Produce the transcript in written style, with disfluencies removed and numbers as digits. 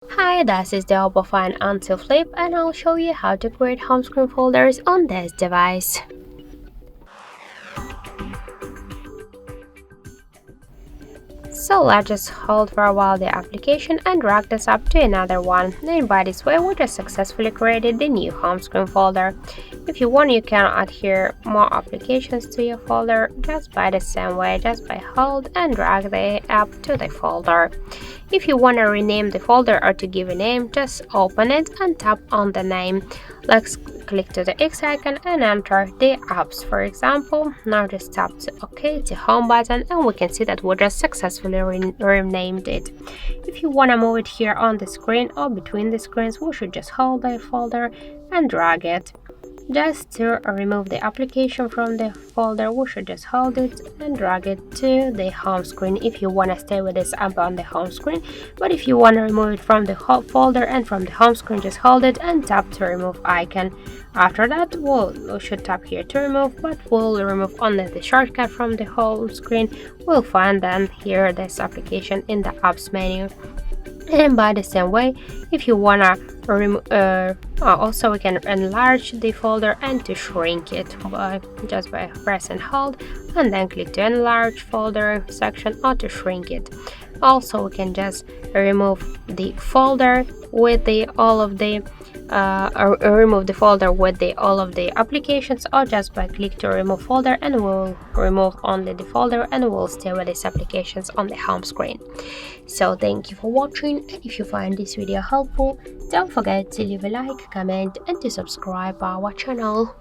Hi, this is the Oppo Find N2 Flip and I'll show you how to create home screen folders on this device. So let's just hold for a while the application and drag this up to another one. And by this way, we just successfully created the new home screen folder. If you want, you can add here more applications to your folder just by the same way, just by hold and drag the app to the folder. If you want to rename the folder or to give a name, just open it and tap on the name. Let's click to the X icon and enter the apps, for example. Now just tap to OK to home button and we can see that we just successfully renamed it. If you want to move it here on the screen or between the screens, we should just hold the folder and drag it. Just to remove the application from the folder, we should just hold it and drag it to the home screen if you want to stay with this app on the home screen. But if you want to remove it from the folder and from the home screen, just hold it and tap to remove icon. After that, we should tap here to remove, but we'll remove only the shortcut from the home screen. We'll find then here this application in the apps menu. And by the same way, if you wanna also we can enlarge the folder and to shrink it just by press and hold and then click to enlarge folder section or to shrink it. Also we can just remove the folder with remove the folder with all of the applications, or just by click to remove folder and we'll remove only the folder and we'll stay with these applications on the home screen. So thank you for watching, and if you find this video helpful, don't forget to leave a like, comment and to subscribe our channel.